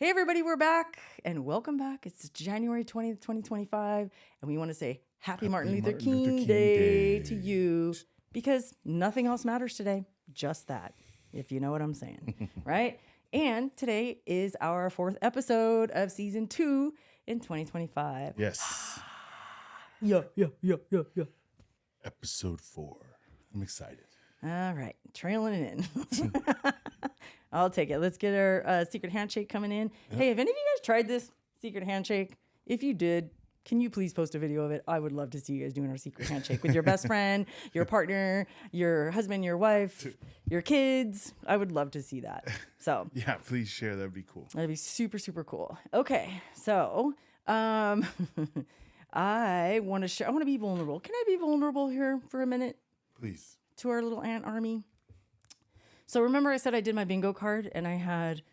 Hey, everybody, we're back and welcome back. It's January 20th, 2025, and we want to say Happy Martin Luther King Day to you because nothing else matters today. Just that, if you know what I'm saying, right? And today is our 4th episode of season 2 in 2025. Yes. Yeah. Episode 4. I'm excited. All right, trailing it in. I'll take it. Let's get our secret handshake coming in. Yep. Hey, have any of you guys tried this secret handshake? If you did, can you please post a video of it? I would love to see you guys doing our secret handshake with your best friend, your partner, your husband, your wife, your kids. I would love to see that. So yeah, please share. That'd be cool. That'd be super, super cool. Okay, so I want to share. I want to be vulnerable. Can I be vulnerable here for a minute? Please. To our little ant army. So remember I said I did my bingo card and I had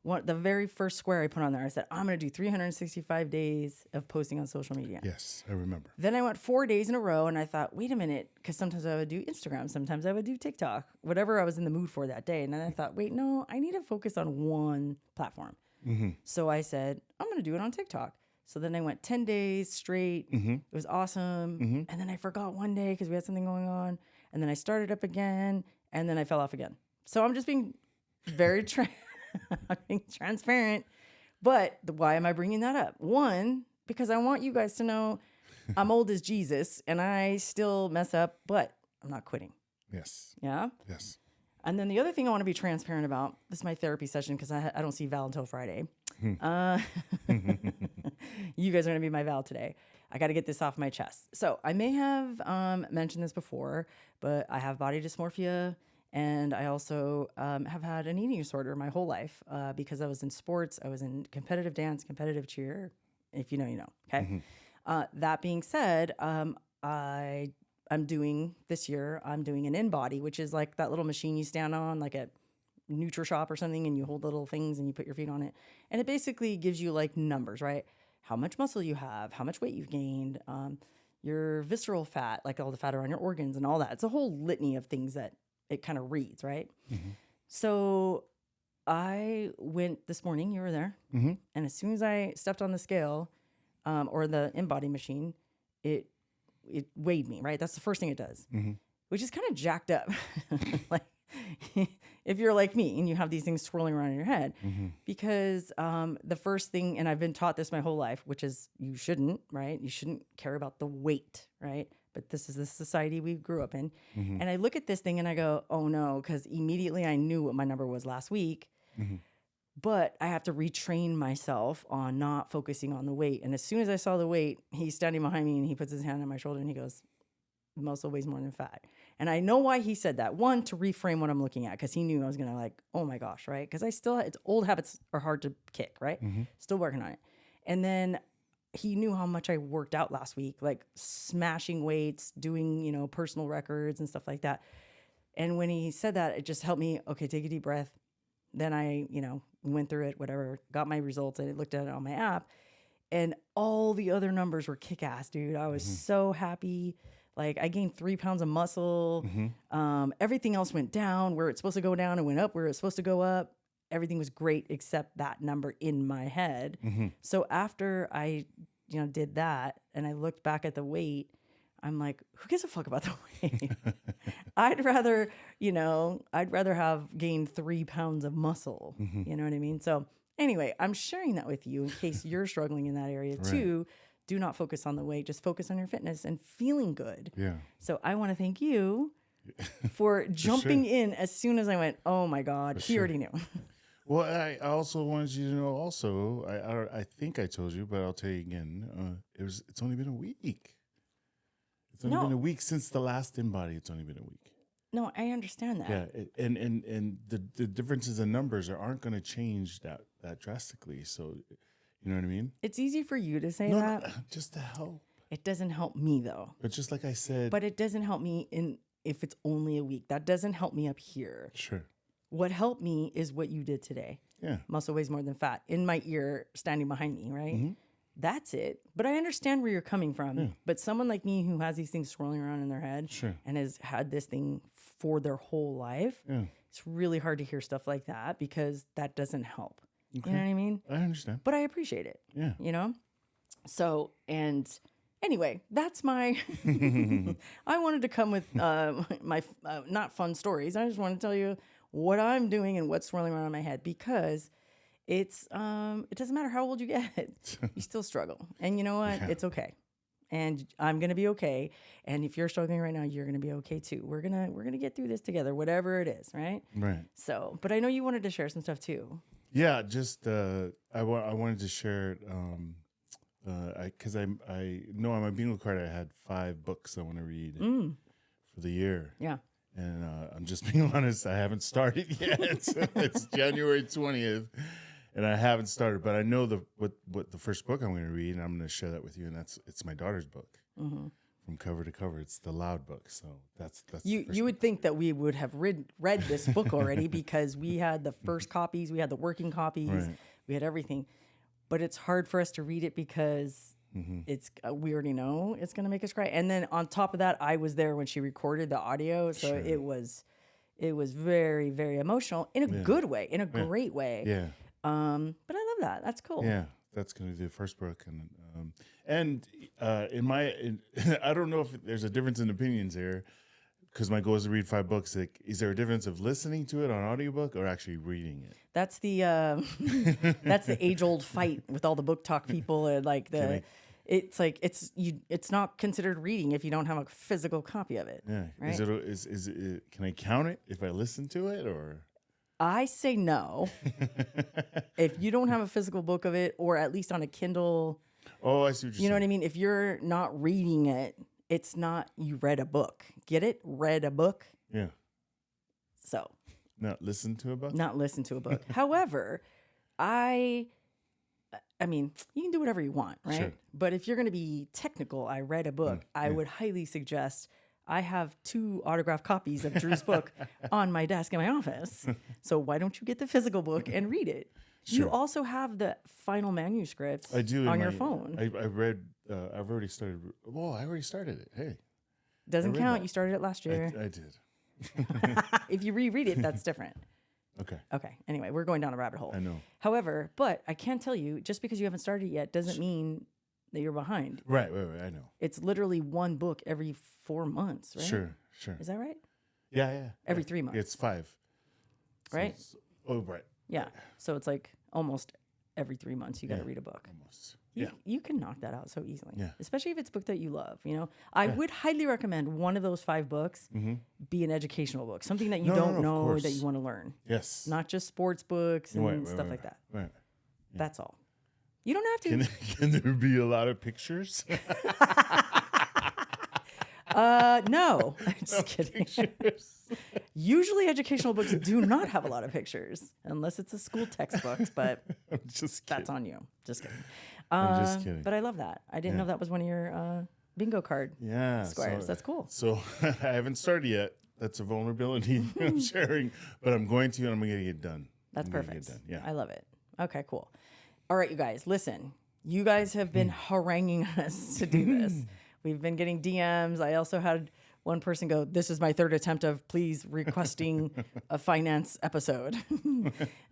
the very first square I put on there. I said, I'm going to do 365 days of posting on social media. Yes, I remember. Then I went 4 days in a row and I thought, wait a minute, because sometimes I would do Instagram, sometimes I would do TikTok, whatever I was in the mood for that day. And then I thought, wait, no, I need to focus on one platform. Mm-hmm. So I said, I'm going to do it on TikTok. So then I went 10 days straight. Mm-hmm. It was awesome. Mm-hmm. And then I forgot one day because we had something going on. And then I started up again and then I fell off again. So I'm just being very transparent. But why am I bringing that up? One, because I want you guys to know I'm old as Jesus and I still mess up, but I'm not quitting. Yes. Yeah? Yes. And then the other thing I want to be transparent about, this is my therapy session because I don't see Val until Friday. You guys are going to be my Val today. I got to get this off my chest. So I may have mentioned this before, but I have body dysmorphia. And I also have had an eating disorder my whole life because I was in sports. I was in competitive dance, competitive cheer. If you know, you know. Okay. Mm-hmm. That being said, I'm doing this year, I'm doing an InBody, which is like that little machine you stand on, like a NutriShop or something, and you hold the little things and you put your feet on it. And it basically gives you like numbers, right? How much muscle you have, how much weight you've gained, your visceral fat, like all the fat around your organs and all that. It's a whole litany of things that it kind of reads, right? Mm-hmm. So I went this morning, you were there, mm-hmm. and as soon as I stepped on the scale or the InBody machine, it weighed me, right? That's the first thing it does, mm-hmm. which is kind of jacked up. Like if you're like me and you have these things swirling around in your head, mm-hmm. because the first thing, and I've been taught this my whole life, which is you shouldn't, right? You shouldn't care about the weight, right? But this is the society we grew up in. Mm-hmm. And I look at this thing and I go, oh no, because immediately I knew what my number was last week. Mm-hmm. But I have to retrain myself on not focusing on the weight. And as soon as I saw the weight, he's standing behind me and he puts his hand on my shoulder and he goes, muscle weighs more than fat. And I know why he said that. One, to reframe what I'm looking at, because he knew I was going to like, oh my gosh, right? Because it's old habits are hard to kick, right? Mm-hmm. Still working on it. And then he knew how much I worked out last week, like smashing weights, doing, personal records and stuff like that. And when he said that, it just helped me, okay, take a deep breath. Then I, went through it, whatever, got my results and I looked at it on my app and all the other numbers were kick-ass, dude. I was mm-hmm. so happy. Like I gained 3 pounds of muscle. Mm-hmm. Everything else went down where it's supposed to go down and went up where it's supposed to go up. Everything was great except that number in my head. Mm-hmm. So after I, did that and I looked back at the weight, I'm like, who gives a fuck about the weight? I'd rather have gained 3 pounds of muscle. Mm-hmm. You know what I mean? So anyway, I'm sharing that with you in case you're struggling in that area too. Do not focus on the weight. Just focus on your fitness and feeling good. Yeah. So I want to thank you for jumping in as soon as I went, oh my God, he already knew. Well, I also wanted you to know also, I think I told you, but I'll tell you again, it's only been a week. It's only been a week since the last InBody. It's only been a week. No, I understand that. Yeah, and the differences in numbers aren't going to change that drastically. So, you know what I mean? It's easy for you to say that. No, just to help. It doesn't help me though. But just like I said. But it doesn't help me if it's only a week. That doesn't help me up here. Sure. What helped me is what you did today. Yeah. Muscle weighs more than fat. In my ear, standing behind me, right? Mm-hmm. That's it. But I understand where you're coming from. Yeah. But someone like me who has these things swirling around in their head and has had this thing for their whole life, it's really hard to hear stuff like that because that doesn't help. You know what I mean? I understand. But I appreciate it. Yeah. You know? So, and anyway, that's my, I wanted to come with my, not fun stories. I just want to tell you what I'm doing and what's swirling around in my head, because it's, it doesn't matter how old you get, you still struggle. And you know what? Yeah. It's okay. And I'm going to be okay. And if you're struggling right now, you're going to be okay too. We're going to get through this together, whatever it is. Right. Right. So, but I know you wanted to share some stuff too. Yeah. Just, I wanted to share it, because I know on my bingo card I had 5 books I want to read for the year. Yeah. And I'm just being honest, I haven't started yet. It's January 20th, and I haven't started. But I know what the first book I'm going to read, and I'm going to share that with you. And it's my daughter's book, from cover to cover. It's the Loud book. So that's you would think that we would have read this book already, because we had the first copies, we had the working copies, Right. we had everything. But it's hard for us to read it because it's we already know it's going to make us cry. And then on top of that, I was there when she recorded the audio, so Sure. it was very, very emotional in a good way, in a great way. Yeah. But I love that. That's cool. Yeah, that's going to be the first book, and I don't know if there's a difference in opinions here, because my goal is to read 5 books. Like, is there a difference of listening to it on audiobook or actually reading it? That's the that's the age old fight with all the book talk people, and like it's like it's not considered reading if you don't have a physical copy of it. Yeah. Right? Is it? Can I count it if I listen to it, or? I say no. If you don't have a physical book of it, or at least on a Kindle. Oh, I see what you're saying. You know what I mean? If you're not reading it, it's not you read a book. Get it? Read a book. Yeah. So. Not listen to a book? Not listen to a book. However, I mean, you can do whatever you want, right? Sure. But if you're going to be technical, I read a book, I would highly suggest, I have 2 autographed copies of Drew's book on my desk in my office. So why don't you get the physical book and read it? Sure. You also have the final manuscript I do on your phone. I read, I've already started. Well, I already started it. Hey. Doesn't read count. that. You started it last year. I did. If you reread it, that's different. Okay. Okay. Anyway, we're going down a rabbit hole. I know. However, but I can tell you, just because you haven't started yet doesn't mean that you're behind. Right. I know. It's literally 1 book every 4 months, right? Sure. Is that right? Yeah. Every 3 months. It's 5. Right? Right. Yeah. So it's like almost every 3 months you got to read a book. Almost. You can knock that out so easily. Yeah. Especially if it's a book that you love. You know, I would highly recommend one of those 5 books be an educational book, something that you don't know that you want to learn. Yes. Not just sports books and stuff like that. Right. That's all. You don't have to. Can there be a lot of pictures? No. I'm just kidding. Usually educational books do not have a lot of pictures unless it's a school textbook, but I'm just kidding. that's on you. Just kidding. I'm just kidding. But I love that. I didn't know that was one of your bingo card squares. That's cool. So I haven't started yet. That's a vulnerability I'm sharing, but I'm going to, and I'm going to get it done. That's I'm gonna perfect. get it done. Yeah. I love it. Okay, cool. All right, you guys, listen. You guys have been haranguing us to do this. We've been getting DMs. I also had one person go, this is my 3rd attempt of please requesting a finance episode.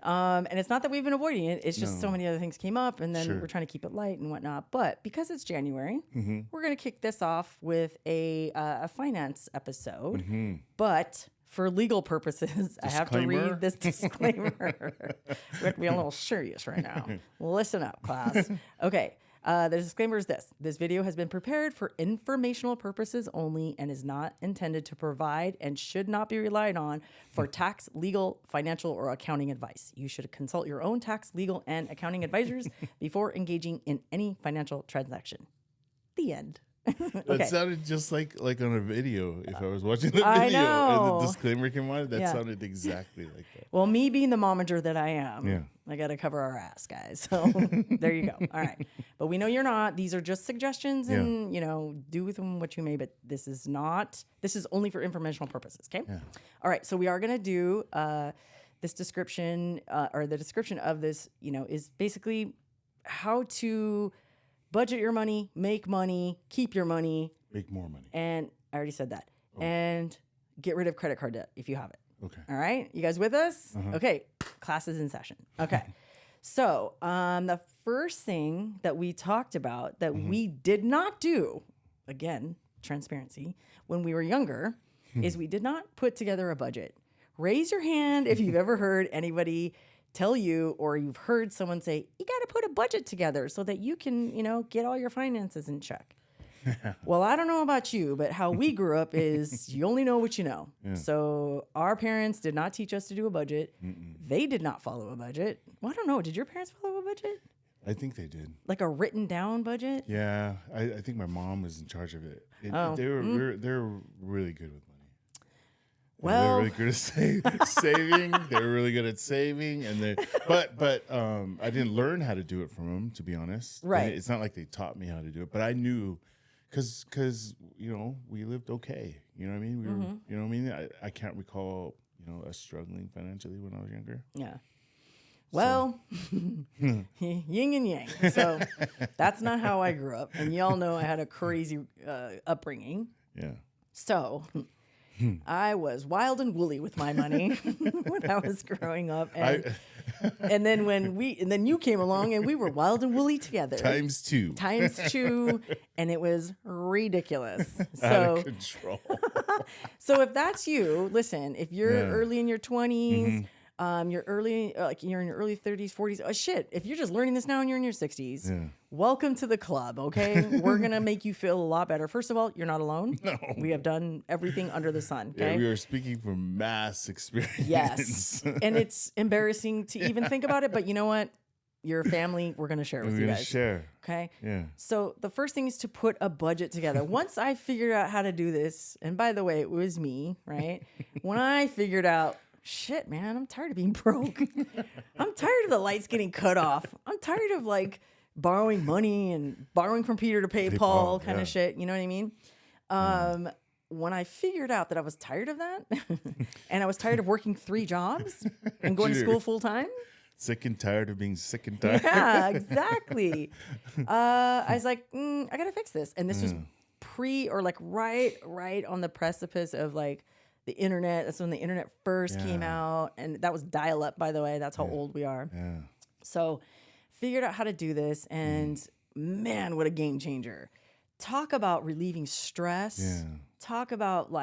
And it's not that we've been avoiding it. It's just so many other things came up, and then we're trying to keep it light and whatnot. But because it's January, we're going to kick this off with a finance episode. But for legal purposes, I have to read this disclaimer. We have to be a little serious right now. Listen up, class. Okay. The disclaimer is this. This video has been prepared for informational purposes only and is not intended to provide and should not be relied on for tax, legal, financial, or accounting advice. You should consult your own tax, legal, and accounting advisors before engaging in any financial transaction. The end. Okay. That sounded just like on a video. If I was watching the video I know. and the disclaimer came on, that sounded exactly like that. Well, me being the momager that I am, Yeah. I got to cover our ass, guys. So there you go. All right. But we know you're not. These are just suggestions and, do with them what you may. But this is only for informational purposes. Okay. Yeah. All right. So we are going to do this description or the description of this, is basically how to budget your money, make money, keep your money. Make more money. And I already said that. And get rid of credit card debt if you have it. Okay. All right. You guys with us? Okay. Class is in session. Okay. So, the first thing that we talked about that we did not do, again, transparency, when we were younger, is we did not put together a budget. Raise your hand if you've ever heard anybody tell you, or you've heard someone say, you got to put a budget together so that you can, get all your finances in check. Well, I don't know about you, but how we grew up is you only know what you know. Yeah. So our parents did not teach us to do a budget. They did not follow a budget. Well, I don't know. Did your parents follow a budget? I think they did. Like a written down budget? Yeah. I think my mom was in charge of it. They're really good with money. Well, they're really good at saving. They're really good at saving, but I didn't learn how to do it from them, to be honest. Right. It's not like they taught me how to do it, but I knew, because we lived okay. You know what I mean? You know what I mean? I can't recall us struggling financially when I was younger. Yeah. Well, yin and yang. So that's not how I grew up, and y'all know I had a crazy upbringing. Yeah. So. I was wild and woolly with my money when I was growing up, and then you came along and we were wild and woolly together. Times two, and it was ridiculous. So out of control. So if that's you, listen. If you're early in your 20s. You're you're in your early 30s, 40s. Oh shit! If you're just learning this now and you're in your 60s, welcome to the club. Okay, we're gonna make you feel a lot better. First of all, you're not alone. No, we have done everything under the sun. Okay, yeah, we are speaking from mass experience. Yes, and it's embarrassing to even think about it, but you know what? Your family, we're gonna share it with you guys. Share. Okay. Yeah. So the first thing is to put a budget together. Once I figured out how to do this, and by the way, it was me, right? When I figured out. Shit, man, I'm tired of being broke. I'm tired of the lights getting cut off. I'm tired of borrowing money and borrowing from Peter to pay Paul kind of shit. You know what I mean? When I figured out that I was tired of that and I was tired of working 3 jobs and going to school full time. Sick and tired of being sick and tired. Yeah, exactly. I was like, I got to fix this. And this was right on the precipice of the internet. That's when the internet first came out. And that was dial up, by the way. That's how old we are. Yeah. So figured out how to do this. And man, what a game changer. Talk about relieving stress. Yeah. Talk about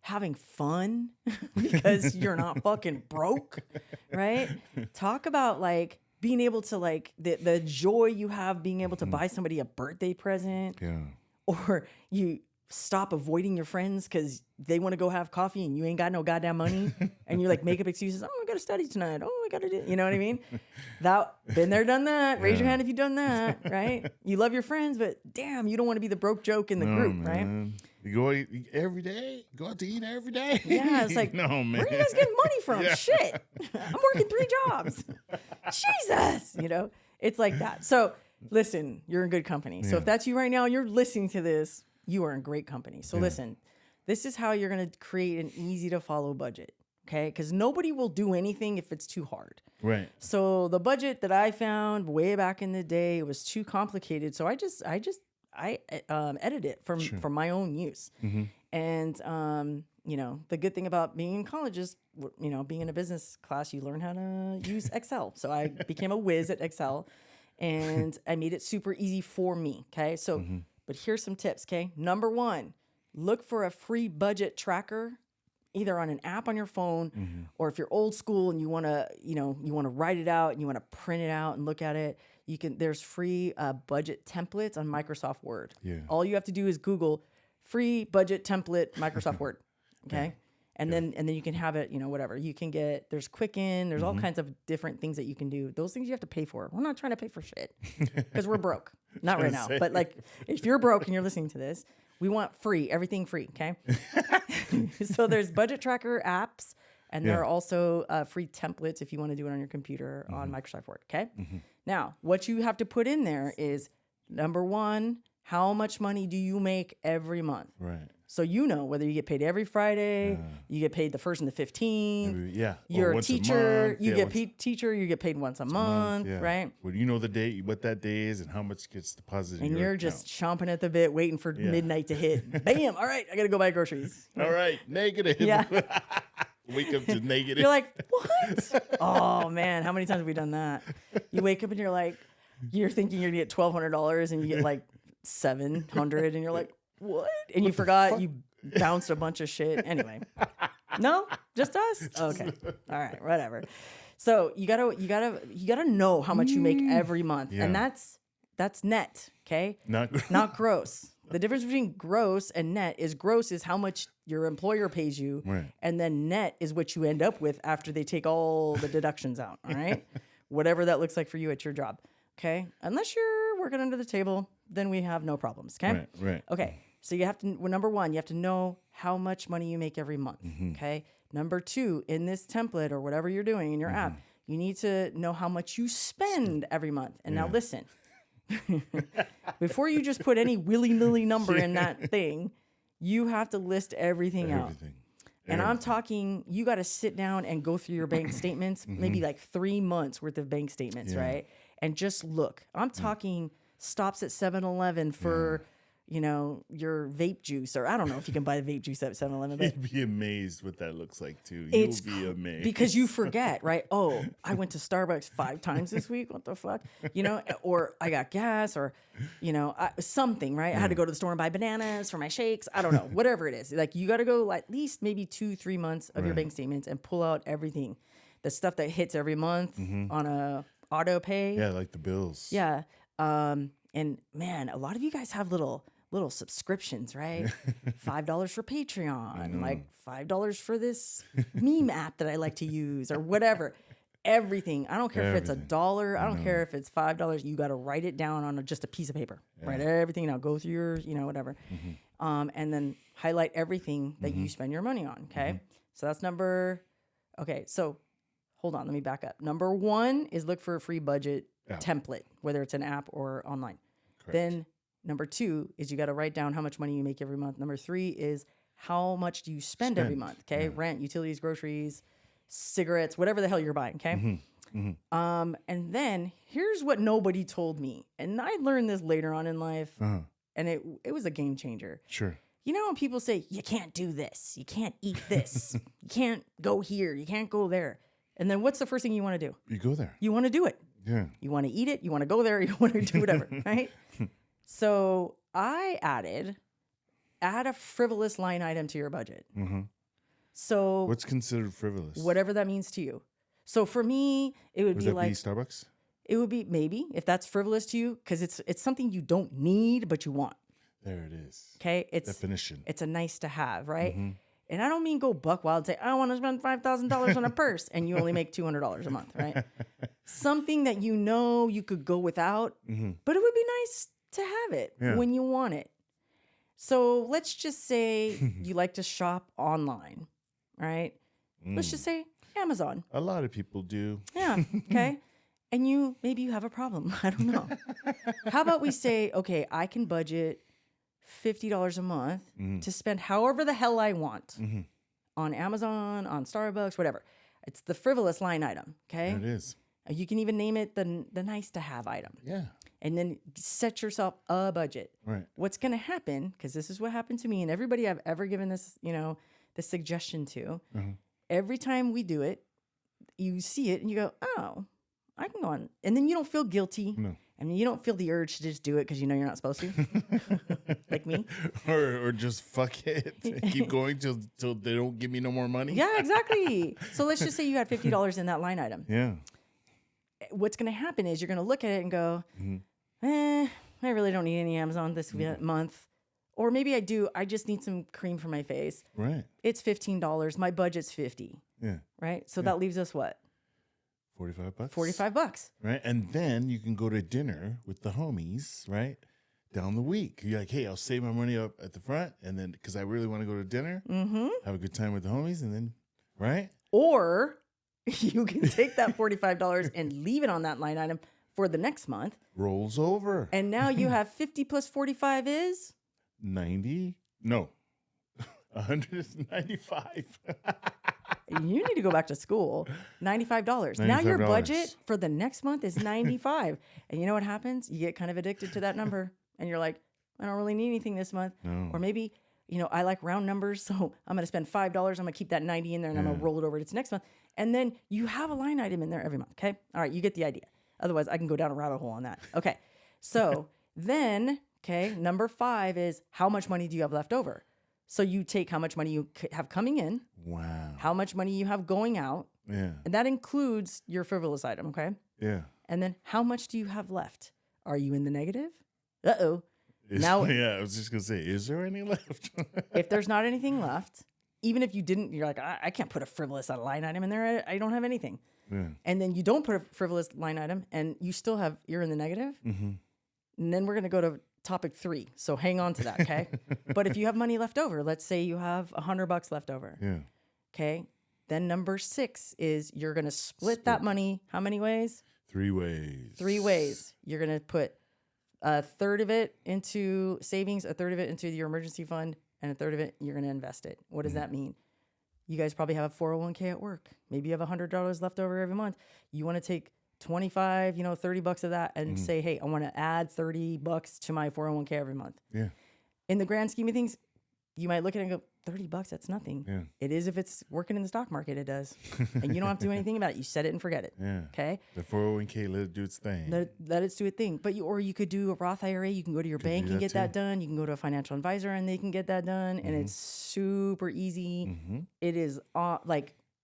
having fun because you're not fucking broke. Right? Talk about being able to the joy you have being able to buy somebody a birthday present. Yeah. Or you stop avoiding your friends because they want to go have coffee and you ain't got no goddamn money and you make up excuses. Oh, I got to study tonight. Oh, I got to do, you know what I mean? Been there, done that. Raise your hand if you've done that, right? You love your friends, but damn, you don't want to be the broke joke in the group, man. Right? You go every day? Go out to eat every day? Yeah, it's like, no, man. Where are you guys getting money from? Yeah. Shit. I'm working 3 jobs. Jesus. It's like that. So listen, you're in good company. So if that's you right now, you're listening to this, you are in great company. So listen, this is how you're going to create an easy to follow budget. Okay. Because nobody will do anything if it's too hard. Right. So the budget that I found way back in the day was too complicated. So I edit it for my own use. Mm-hmm. And, the good thing about being in college is, being in a business class, you learn how to use Excel. So I became a whiz at Excel and I made it super easy for me. Okay. So, but here's some tips. Okay. Number 1, look for a free budget tracker, either on an app on your phone, or if you're old school and you want to write it out and you want to print it out and look at it, there's free budget templates on Microsoft Word. Yeah. All you have to do is Google free budget template Microsoft Word. Okay. Yeah. And then you can have it, whatever. You can there's Quicken, there's all kinds of different things that you can do. Those things you have to pay for. We're not trying to pay for shit because we're broke. Not right now. But if you're broke and you're listening to this, we want everything free. Okay. So there's budget tracker apps, and there are also free templates if you want to do it on your computer on Microsoft Word. Okay. Now, what you have to put in there is number 1, how much money do you make every month? Right. So whether you get paid every Friday, you get paid the 1st and the 15th. You're a teacher, you get paid once a month, right? Well, you know the day, what that day is, and how much gets deposited. And you're just chomping at the bit, waiting for midnight to hit. Bam! All right, I gotta go buy groceries. All right, negative. Yeah. Wake up to negative. You're like, what? Oh man, how many times have we done that? You wake up and you're like, you're thinking you're gonna get $1,200 and you get like 700 and you're like, what? And you forgot you bounced a bunch of shit. Anyway, no, just us. Okay, all right, whatever. So you gotta know how much you make every month, and that's net. Okay, not gross. The difference between gross and net is gross is how much your employer pays you, and then net is what you end up with after they take all the deductions out. All right, whatever that looks like for you at your job. Okay, unless you're working under the table, then we have no problems. Okay, right. Okay, so you have to number one, you have to know how much money you make every month. Okay, number two, in this template or whatever you're doing in your app, you need to know how much you spend every month. And now listen. Before you just put any willy-nilly number in that thing, you have to list everything out. And I'm talking, you got to sit down and go through your bank statements, maybe like 3 months worth of bank statements, right? And just look. I'm talking stops at 7-Eleven for, you know, your vape juice, or I don't know if you can buy the vape juice at 7-Eleven. You'd be amazed what that looks like too. You'll be amazed. Because you forget, right? Oh, I went to Starbucks 5 times this week. What the fuck? You know, or I got gas, or, you know, something, right? I had to go to the store and buy bananas for my shakes. I don't know, whatever it is. Like you got to go at least maybe 2-3 months of your bank statements and pull out everything. The stuff that hits every month on a auto pay. Yeah, like the bills. Yeah. And man, a lot of you guys have little subscriptions, right? $5 for Patreon, like $5 for this meme app that I like to use, or whatever. Everything. I don't care if it's $1. I don't care if it's $5. You got to write it down on just a piece of paper. Write everything down. Go through your, you know, whatever, and then highlight everything that you spend your money on. Okay, so that's number. Okay, so hold on. Let me back up. Number 1 is look for a free budget template, whether it's an app or online. Correct. Then number 2 is you got to write down how much money you make every month. Number 3 is how much do you spend every month? Okay, rent, utilities, groceries, cigarettes, whatever the hell you're buying. Okay, and then here's what nobody told me, and I learned this later on in life, and it was a game changer. Sure. You know when people say you can't do this, you can't eat this, you can't go here, you can't go there, and then what's the first thing you want to do? You go there. You want to do it. Yeah. You want to eat it. You want to go there. You want to do whatever, right? So I add a frivolous line item to your budget. So what's considered frivolous? Whatever that means to you. So for me, it would be like Starbucks. It would be maybe if that's frivolous to you, because it's something you don't need but you want. There it is. Okay, it's definition. It's a nice to have, right? And I don't mean go buck wild and say I want to spend $5,000 on a purse, and you only make $200 a month, right? Something that you know you could go without, but it would be nice to have it when you want it. So let's just say you like to shop online, right? Let's just say Amazon. A lot of people do. Yeah. Okay. And maybe you have a problem. I don't know. How about we say, okay, I can budget $50 a month to spend however the hell I want on Amazon, on Starbucks, whatever. It's the frivolous line item. Okay. There it is. You can even name it the nice to have item. Yeah. And then set yourself a budget. Right. What's going to happen, because this is what happened to me and everybody I've ever given this, this suggestion to, every time we do it, you see it and you go, oh, I can go on. And then you don't feel guilty. No. I mean, you don't feel the urge to just do it because you know you're not supposed to, like me. Or just fuck it. Keep going till they don't give me no more money. Yeah, exactly. So let's just say you had $50 in that line item. Yeah. What's going to happen is you're going to look at it and go, I really don't need any Amazon this month. Or maybe I do. I just need some cream for my face. Right. It's $15. My budget's $50. Yeah. Right? So that leaves us what? $45. $45. Right. And then you can go to dinner with the homies, right? Down the week. You're like, hey, I'll save my money up at the front. And then, because I really want to go to dinner, have a good time with the homies. And then, right? Or you can take that $45 and leave it on that line item for the next month. Rolls over. And now you have 50 plus 45 is? 90? No. 195. You need to go back to school. $95. Now your budget for the next month is $95. And you know what happens? You get kind of addicted to that number. And you're like, I don't really need anything this month. No. Or maybe, I like round numbers. So I'm going to spend $5. I'm going to keep that 90 in there and I'm going to roll it over to next month. And then you have a line item in there every month. Okay. All right. You get the idea. Otherwise I can go down a rabbit hole on that. Okay. So then, number 5 is how much money do you have left over? So you take how much money you have coming in. Wow. How much money you have going out. Yeah. And that includes your frivolous item. Okay. Yeah. And then how much do you have left? Are you in the negative? Uh-oh. Now, yeah, I was just going to say, is there any left? if there's not anything left, even if you didn't, you're like, I can't put a frivolous line item in there. I don't have anything. Yeah. And then you don't put a frivolous line item and you still you're in the negative. Mm-hmm. And then we're going to go to topic 3. So hang on to that. Okay. But if you have money left over, let's say you have $100 left over. Yeah. Okay. Then number 6 is you're going to split that money. How many ways? 3 ways. 3 ways. You're going to put a third of it into savings, a third of it into your emergency fund, and a third of it, you're going to invest it. What does that mean? You guys probably have a 401k at work. Maybe you have $100 left over every month. You want to take 25, $30 of that and say, hey, I want to add $30 to my 401k every month. Yeah. In the grand scheme of things, you might look at it and go, $30, that's nothing. Yeah. It is if it's working in the stock market, it does. And you don't have to do anything about it. You set it and forget it. Yeah. Okay. The 401k, let it do its thing. Let it do its thing. But you could do a Roth IRA. You can go to your bank and get that done. You can go to a financial advisor and they can get that done. And it's super easy. It is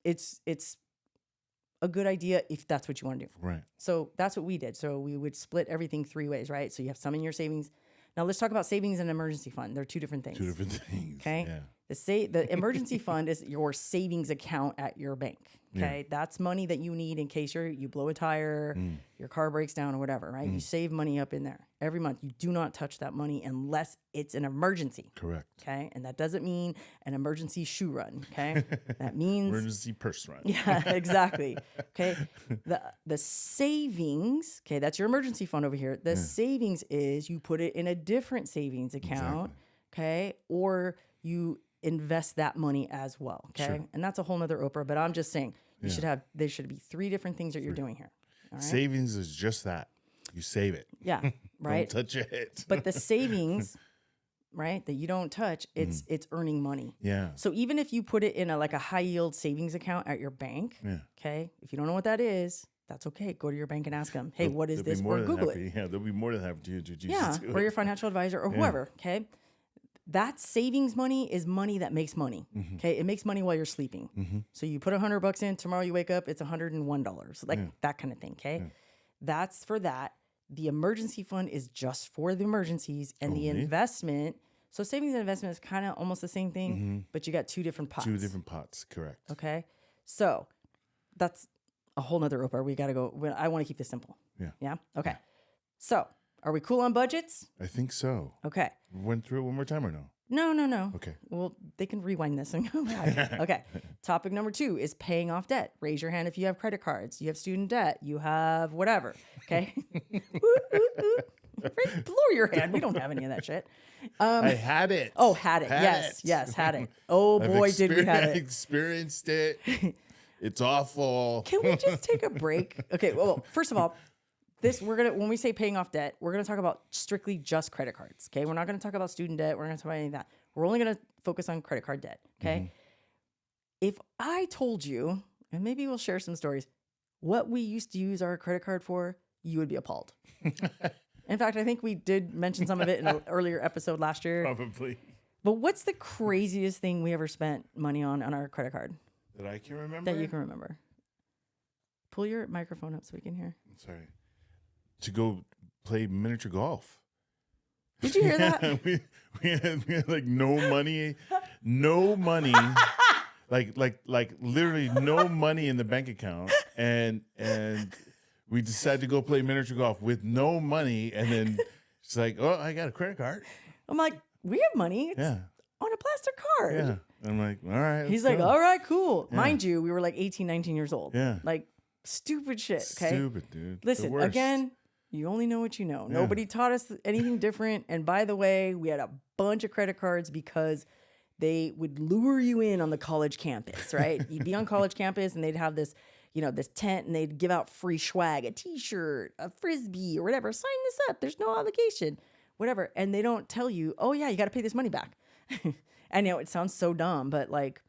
it's a good idea if that's what you want to do. Right. So that's what we did. So we would split everything 3 ways, right? So you have some in your savings. Now let's talk about savings and emergency fund. They're 2 different things. 2 different things. Okay. Yeah. The emergency fund is your savings account at your bank. Okay. Yeah. That's money that you need in case you blow a tire, your car breaks down or whatever, right? You save money up in there every month. You do not touch that money unless it's an emergency. Correct. Okay. And that doesn't mean an emergency shoe run. Okay. That means emergency purse run. Yeah, exactly. Okay. The savings, okay, that's your emergency fund over here. The savings is you put it in a different savings account. Exactly. Okay. Or you invest that money as well. Okay. Sure. And that's a whole nother Oprah, but I'm just saying there should be 3 different things that you're doing here. All right? Savings is just that. You save it. Yeah. Right. Don't touch it. But the savings, right, that you don't touch, it's earning money. Yeah. So even if you put it in a high yield savings account at your bank, okay, if you don't know what that is, that's okay. Go to your bank and ask them, hey, what is this? Or Google it. Yeah, they'll be more than happy to introduce you to it. Or your financial advisor or whoever, okay? That savings money is money that makes money. Okay, it makes money while you're sleeping. So you put $100 in. Tomorrow you wake up, it's $101, that kind of thing. Okay, that's for that. The emergency fund is just for the emergencies, and the investment. So savings and investment is kind of almost the same thing, but you got 2 different pots. 2 different pots, correct? Okay, so that's a whole nother Oprah. We got to go. I want to keep this simple. Yeah. Yeah. Okay. So. Are we cool on budgets? I think so. Okay. Went through it one more time or no? No. Okay. Well, they can rewind this and go back. Okay. Topic number 2 is paying off debt. Raise your hand if you have credit cards, you have student debt, you have whatever. Okay. Lower your hand. We don't have any of that shit. I had it. Oh, had it. Yes, had it. Oh boy, did we have it. I experienced it. It's awful. Can we just take a break? Okay. Well, first of all, when we say paying off debt, we're gonna talk about strictly just credit cards. Okay, we're not gonna talk about student debt. We're not gonna talk about any of that. We're only gonna focus on credit card debt. Okay. If I told you, and maybe we'll share some stories, what we used to use our credit card for, you would be appalled. In fact, I think we did mention some of it in an earlier episode last year. Probably. But what's the craziest thing we ever spent money on our credit card? That I can remember? That you can remember. Pull your microphone up so we can hear. Sorry. To go play miniature golf. Did you hear that? we had like no money, like literally no money in the bank account, and we decided to go play miniature golf with no money, and then it's like, oh, I got a credit card. I'm like, we have money. It's on a plastic card. Yeah. I'm like, all right. He's like, all right, cool. Yeah. Mind you, we were like 18, 19 years old. Yeah. Like stupid shit. Okay. Stupid, dude. Listen, again, you only know what you know. Yeah. Nobody taught us anything different. And by the way, we had a bunch of credit cards because they would lure you in on the college campus, right? You'd be on college campus and they'd have this, this tent and they'd give out free swag, a t-shirt, a Frisbee or whatever. Sign this up. There's no obligation, whatever. And they don't tell you, oh yeah, you got to pay this money back. I know it sounds so dumb, but like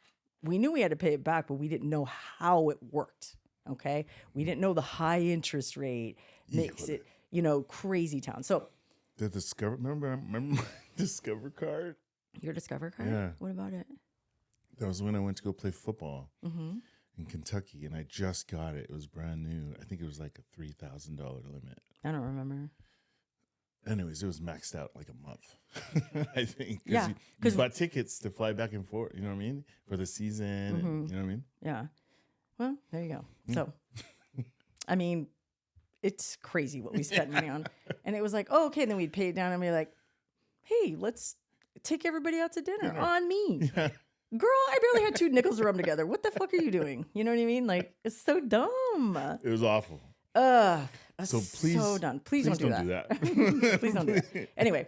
we knew we had to pay it back, but we didn't know how it worked. Okay. We didn't know the high interest rate makes it, crazy town. So the Discover, remember my Discover card? your Discover card? Yeah. What about it? That was when I went to go play football in Kentucky, and I just got it. It was brand new. I think it was like a $3,000 limit. I don't remember. Anyways, it was maxed out like a month, I think. Yeah, Because you bought tickets to fly back and forth, you know what I mean? For the season, and, you know what I mean? Yeah. Well, there you go. So, I mean, it's crazy what we spent money on. And it was like, oh, okay. And then we'd pay it down and be like, hey, let's take everybody out to dinner on me. Yeah. Girl, I barely had 2 nickels to rub together. What the fuck are you doing? You know what I mean? Like, it's so dumb. It was awful. So please, so done. Please don't do that. Please don't do that. Anyway,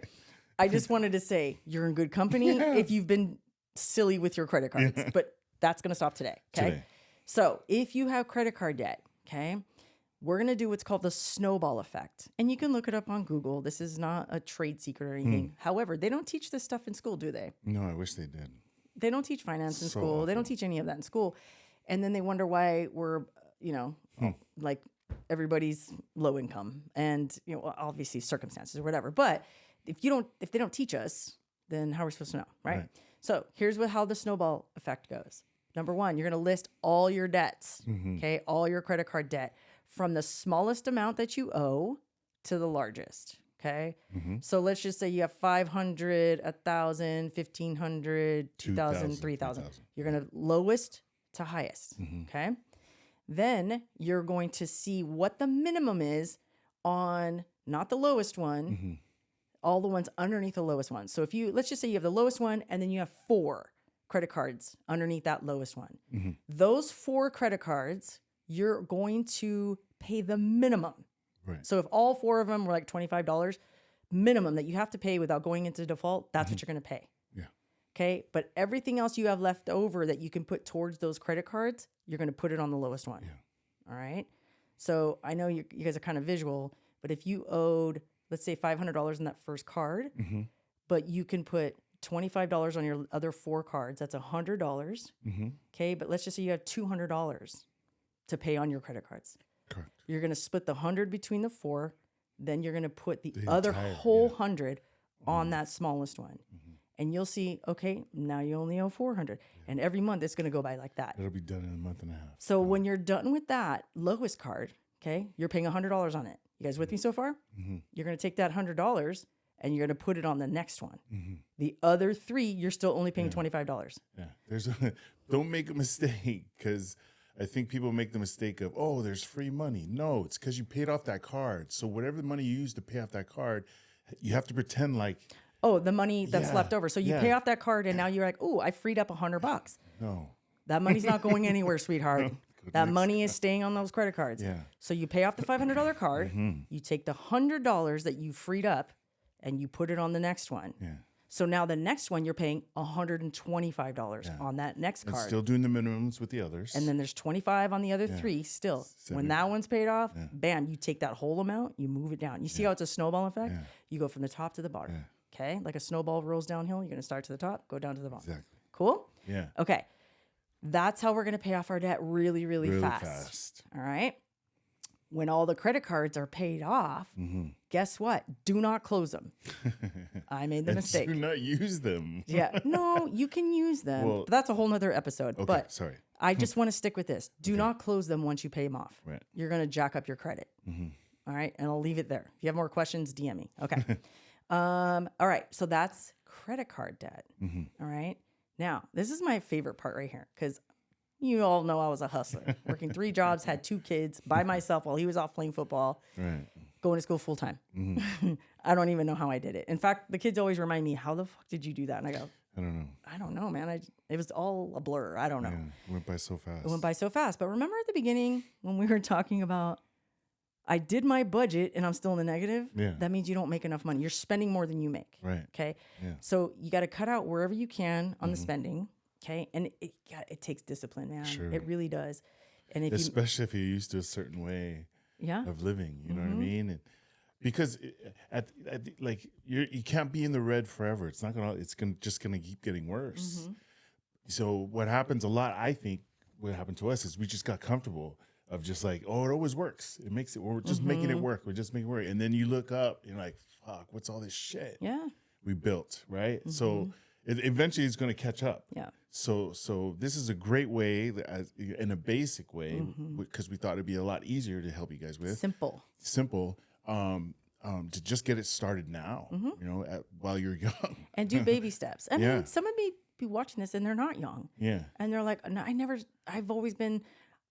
I just wanted to say you're in good company if you've been silly with your credit cards, but that's going to stop today. Okay. So if you have credit card debt, okay, we're going to do what's called the snowball effect. And you can look it up on Google. This is not a trade secret or anything. However, they don't teach this stuff in school, do they? No, I wish they did. They don't teach finance in So school. awful. They don't teach any of that in school. And then they wonder why we're, like everybody's low income and, obviously circumstances or whatever. But if they don't teach us, then how are we supposed to know, right? So here's how the snowball effect goes. Number 1, you're going to list all your debts, okay? All your credit card debt from the smallest amount that you owe to the largest, okay? So let's just say you have 500, 1,000, 1,500, 2,000, 3,000. You're going to lowest to highest, okay? Then you're going to see what the minimum is on not the lowest one, all the ones underneath the lowest one. So let's just say you have the lowest one and then you have 4 credit cards underneath that lowest one. Those 4 credit cards, you're going to pay the minimum. Right. So if all 4 of them were like $25 minimum that you have to pay without going into default, that's what you're going to pay. Yeah. Okay. But everything else you have left over that you can put towards those credit cards, you're going to put it on the lowest one. Yeah. All right. So I know you guys are kind of visual, but if you owed, let's say $500 in that first card, but you can put $25 on your other 4 cards, that's $100. Okay. But let's just say you have $200 to pay on your credit cards. Correct. You're going to split the 100 between the 4. Then you're going to put the other whole 100 on that smallest one. And you'll see, okay, now you only owe 400. And every month it's going to go by like that. It'll be done in a month and a half. So when you're done with that lowest card, okay, you're paying $100 on it. You guys with me so far? You're going to take that $100 and you're going to put it on the next one. The other 3, you're still only paying $25. Yeah. Don't make a mistake, because I think people make the mistake of, oh, there's free money. No, it's because you paid off that card. So whatever money you use to pay off that card, you have to pretend like, oh, the money that's left over. So you pay off that card and now you're like, oh, I freed up $100. no. That money's not going anywhere, sweetheart. That money is staying on those credit cards. Yeah. So you pay off the $500 card, you take the $100 that you freed up and you put it on the next one. Yeah. So now the next one, you're paying $125 on that next And card. still doing the minimums with the others. And then there's 25 on the other 3 still. When that one's paid off, bam, you take that whole amount, you move it down. You see how it's a snowball effect? You go from the top to the bottom. Okay? Like a snowball rolls downhill, you're going to start to the top, go down to the bottom. Exactly. Cool? Yeah. Okay. That's how we're going to pay off our debt really, really fast. fast. All right? When all the credit cards are paid off, guess what? Do not close them. I made the mistake. Do not use them. Yeah. No, you can use them. Well, but that's a whole nother episode. Okay, but sorry. I just want to stick with this. Do not close them once you pay them off. Right. You're going to jack up your credit. All right. And I'll leave it there. If you have more questions, DM me. Okay. All right. So that's credit card debt. All right. Now, this is my favorite part right here, because you all know I was a hustler, working 3 jobs, had 2 kids by myself while he was off playing football, going to school full time. I don't even know how I did it. In fact, the kids always remind me, how the fuck did you do that? And I go, I don't know, man. It was all a blur. I don't know. Yeah, it went by so fast. It went by so fast. But remember at the beginning when we were talking about, I did my budget and I'm still in the negative? Yeah. That means you don't make enough money. You're spending more than you make. Right. Okay. Yeah. So you got to cut out wherever you can on the spending. Okay. And it takes discipline, man. Sure. It really does. And if Especially if you're used to a certain way of living, you know what I mean? And because like you can't be in the red forever. It's not gonna. It's just gonna keep getting worse. So what happens a lot, I think, what happened to us is we just got comfortable of just like, oh, it always works. It makes it. We're just making it work. We're just making it work. And then you look up, and you're like, fuck, what's all this shit? Yeah. We built, right? So eventually it's going to catch up. Yeah. So this is a great way, in a basic way, because we thought it'd be a lot easier to help you guys with. Simple. To just get it started now, while you're young. And do baby steps. I mean, someone may be watching this and they're not young. Yeah. And they're like, no, I've always been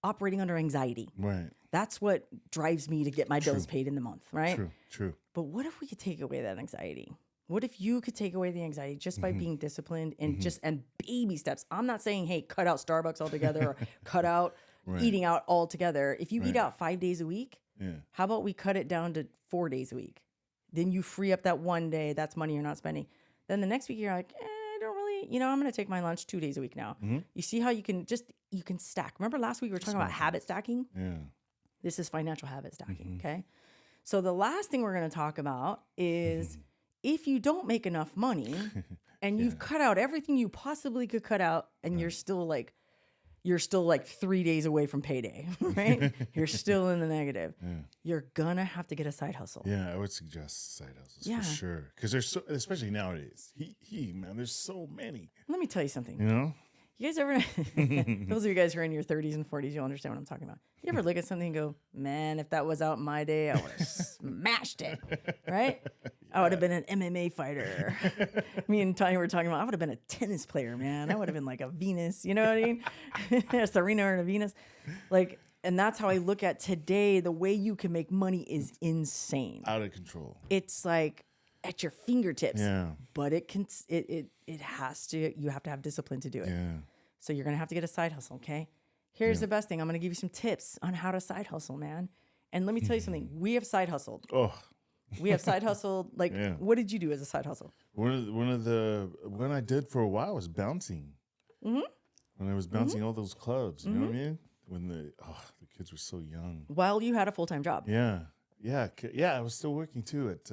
operating under anxiety. Right. That's what drives me to get my bills paid in the month, right? True. But what if we could take away that anxiety? What if you could take away the anxiety just by being disciplined and and baby steps? I'm not saying, hey, cut out Starbucks altogether or cut out eating out altogether. If you eat out 5 days a week, how about we cut it down to 4 days a week? Then you free up that one day. That's money you're not spending. Then the next week you're like, I don't really, I'm going to take my lunch 2 days a week now. You see how you can stack. Remember last week we were talking about habit stacking? Yeah. This is financial habit stacking, okay? So the last thing we're going to talk about is if you don't make enough money and you've cut out everything you possibly could cut out and you're still like 3 days away from payday, right? You're still in the negative. You're gonna have to get a side hustle. Yeah, I would suggest side hustles for sure. Because there's so, especially nowadays, man, there's so many. Let me tell you something. You know? You guys ever, those of you guys who are in your 30s and 40s, you'll understand what I'm talking about. You ever look at something and go, man, if that was out in my day, I would have smashed it, right? I would have been an MMA fighter. Me and Tanya were talking about, I would have been a tennis player, man. I would have been like a Venus, you know what I mean? A Serena or a Venus. Like, and that's how I look at today. The way you can make money is insane. Out of control. It's like at your fingertips. Yeah. But it has to, you have to have discipline to do it. Yeah. So you're going to have to get a side hustle, okay? Here's the best thing. I'm going to give you some tips on how to side hustle, man. And let me tell you something. We have side hustled. Oh. We have side hustled. Like, what did you do as a side hustle? One I did for a while was bouncing. When I was bouncing all those clubs, you know what I mean? When the kids were so young. While you had a full-time job. Yeah. I was still working too at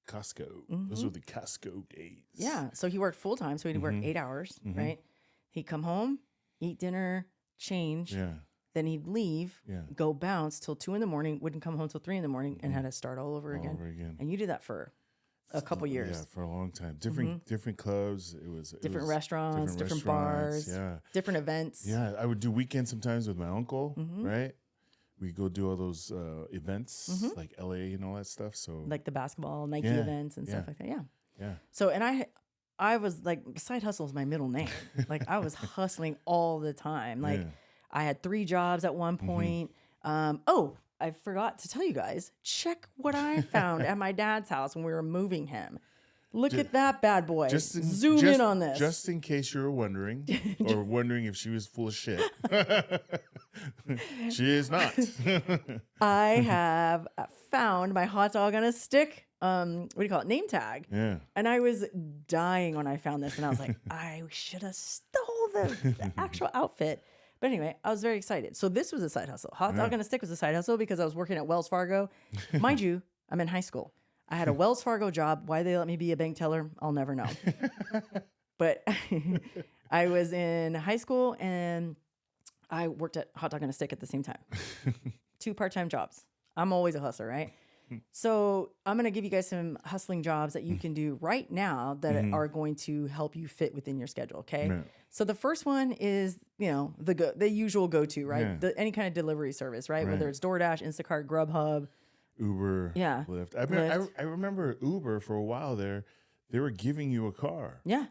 Costco. Those were the Costco days. Yeah. So he worked full-time. So he'd work 8 hours, right? He'd come home, eat dinner, change. Yeah. Then he'd leave, go bounce till 2 a.m, wouldn't come home till 3 a.m, and had to start all over again. And you did that for a couple years. Yeah, for a long time. Different clubs. It was different restaurants, different bars, different events. Yeah, I would do weekends sometimes with my uncle, right? We go do all those events like LA and all that stuff. So like the basketball, Nike events and stuff like that. Yeah. Yeah. So, and I was like, side hustle is my middle name. Like I was hustling all the time. Like I had 3 jobs at one point. I forgot to tell you guys, check what I found at my dad's house when we were moving him. Look at that bad boy. Zoom in on this. Just in case you were wondering, or wondering if she was full of shit. She is not. I have found my hot dog on a stick, what do you call it, name tag. Yeah. And I was dying when I found this. And I was like, I should have stole the actual outfit. But anyway, I was very excited. So this was a side hustle. Hot dog on a stick was a side hustle because I was working at Wells Fargo. Mind you, I'm in high school. I had a Wells Fargo job. Why they let me be a bank teller, I'll never know. But I was in high school and I worked at Hot Dog on a Stick at the same time. 2 part-time jobs. I'm always a hustler, right? So I'm going to give you guys some hustling jobs that you can do right now that are going to help you fit within your schedule, okay? Right. So the first one is, the usual go-to, right? Yeah. Any kind of delivery service, right? Whether it's DoorDash, Instacart, Grubhub, Uber, Lyft. I remember Uber for a while there. They were giving you a car. Yeah.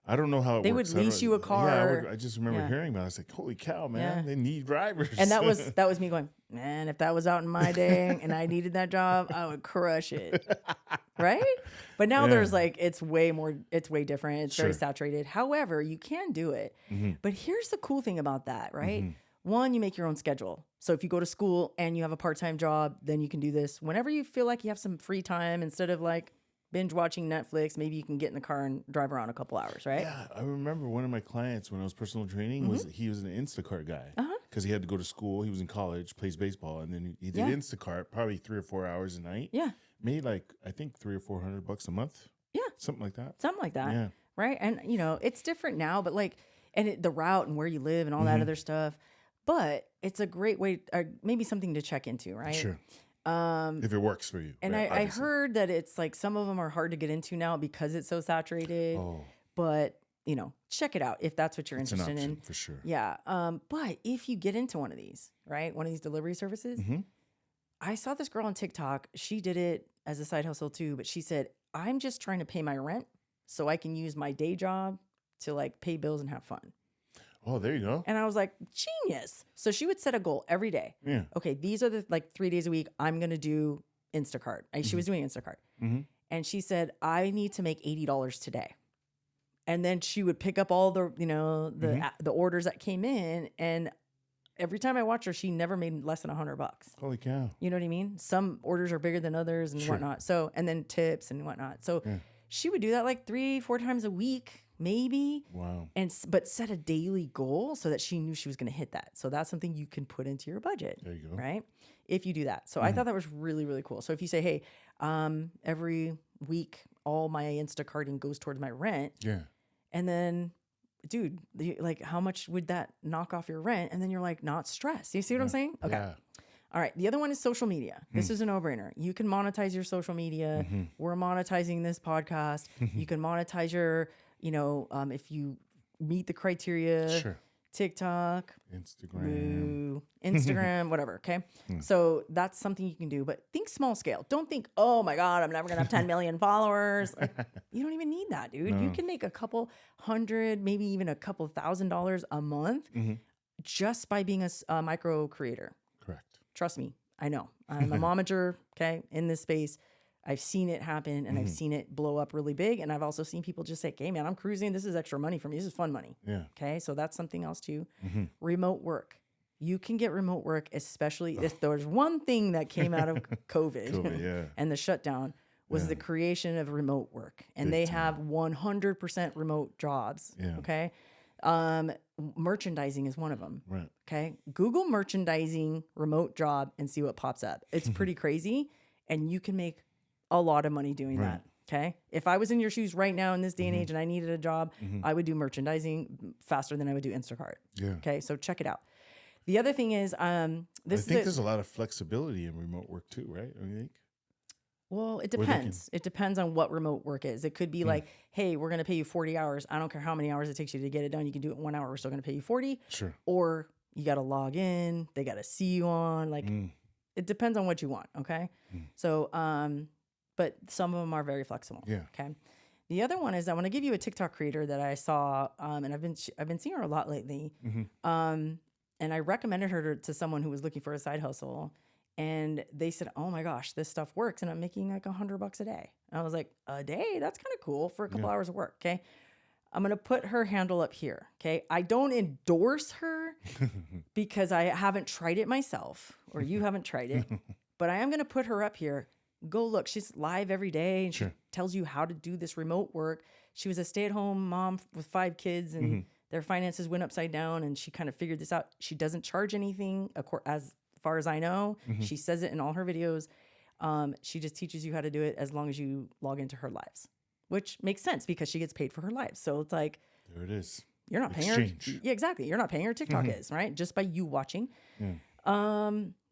I don't know how it they works. They would lease you a car. Yeah, I just remember hearing about it. I was like, holy cow, man, they need drivers. And that was me going, man, if that was out in my day and I needed that job, I would crush it. Right? But now there's it's way different. It's very saturated. However, you can do it. But here's the cool thing about that, right? One, you make your own schedule. So if you go to school and you have a part-time job, then you can do this. Whenever you feel like you have some free time, instead of binge watching Netflix, maybe you can get in the car and drive around a couple hours, right? Yeah, I remember one of my clients when I was personal training he was an Instacart guy because he had to go to school. He was in college, plays baseball, and then he did Instacart probably 3 or 4 hours a night. Yeah. made like, I think $300 or $400 a month. Yeah. Something like that. Something like that. Yeah. Right. And, it's different now, but like, the route and where you live and all that other stuff. But it's a great way, or maybe something to check into, right? Sure. If it works for you. And right, I heard that it's like some of them are hard to get into now because it's so saturated. Oh, But, check it out if that's what you're it's an interested option in. for sure. Yeah. But if you get into one of these, right, one of these delivery services, I saw this girl on TikTok. She did it as a side hustle too, but she said, I'm just trying to pay my rent so I can use my day job to like pay bills and have fun. Oh, there you go. And I was like, genius. So she would set a goal every day. Yeah. Okay, these are the 3 days a week I'm going to do Instacart. She was doing Instacart. And she said, I need to make $80 today. And then she would pick up all the, the orders that came in. And every time I watch her, she never made less than $100. Holy cow. You know what I mean? Some orders are bigger than others and whatnot. So, and then tips and whatnot. So she would do that like 3-4 times a week, maybe. Wow. But set a daily goal so that she knew she was going to hit that. So that's something you can put into your budget. There you go. Right? If you do that. So I thought that was really, really cool. So if you say, hey, every week, all my Instacarting goes towards my rent. Yeah. And then, dude, like how much would that knock off your rent? And then you're like, not stressed. You see what I'm saying? Okay. Yeah. All right. The other one is social media. This is a no-brainer. You can monetize your social media. We're monetizing this podcast. You can monetize your, if you meet the criteria. Sure. TikTok, Instagram, whatever. Okay. So that's something you can do, but think small scale. Don't think, oh my God, I'm never going to have 10 million followers. Like, you don't even need that, dude. You can make a couple hundred, maybe even a couple $1,000s a month just by being a micro creator. Correct. Trust me. I know. I'm a momager, okay, in this space. I've seen it happen and I've seen it blow up really big. And I've also seen people just say, hey, man, I'm cruising. This is extra money for me. This is fun money. Yeah. Okay. So that's something else too. Remote work. You can get remote work, especially if there's one thing that came out of COVID, and the shutdown was the creation of remote work. And they have 100% remote jobs. Yeah. Okay. Merchandising is one of them. Right. Okay. Google merchandising remote job and see what pops up. It's pretty crazy. And you can make a lot of money doing that. Okay. If I was in your shoes right now in this day and age and I needed a job, I would do merchandising faster than I would do Instacart. Yeah. Okay. So check it out. The other thing is, I think there's a lot of flexibility in remote work too, right? Don't you think? Well, it depends. It depends on what remote work is. It could be like, hey, we're going to pay you 40 hours. I don't care how many hours it takes you to get it done. You can do it in 1 hour. We're still going to pay you 40. Sure. Or you got to log in. They got to see you on. Like, it depends on what you want. Okay. So, but some of them are very flexible. Yeah. Okay. The other one is I want to give you a TikTok creator that I saw, and I've been seeing her a lot lately. And I recommended her to someone who was looking for a side hustle, and they said, "Oh my gosh, this stuff works, and I'm making like $100 a day." And I was like, "A day? That's kind of cool for a couple hours of work." Okay. I'm gonna put her handle up here. Okay. I don't endorse her because I haven't tried it myself, or you haven't tried it, but I am gonna put her up here. Go look. She's live every day and she tells you how to do this remote work. She was a stay-at-home mom with 5 kids and their finances went upside down and she kind of figured this out. She doesn't charge anything as far as I know. She says it in all her videos. She just teaches you how to do it as long as you log into her lives, which makes sense because she gets paid for her lives. So it's like, there it is. You're not paying her. Yeah, exactly. You're not paying her. TikTok is, right? Just by you watching.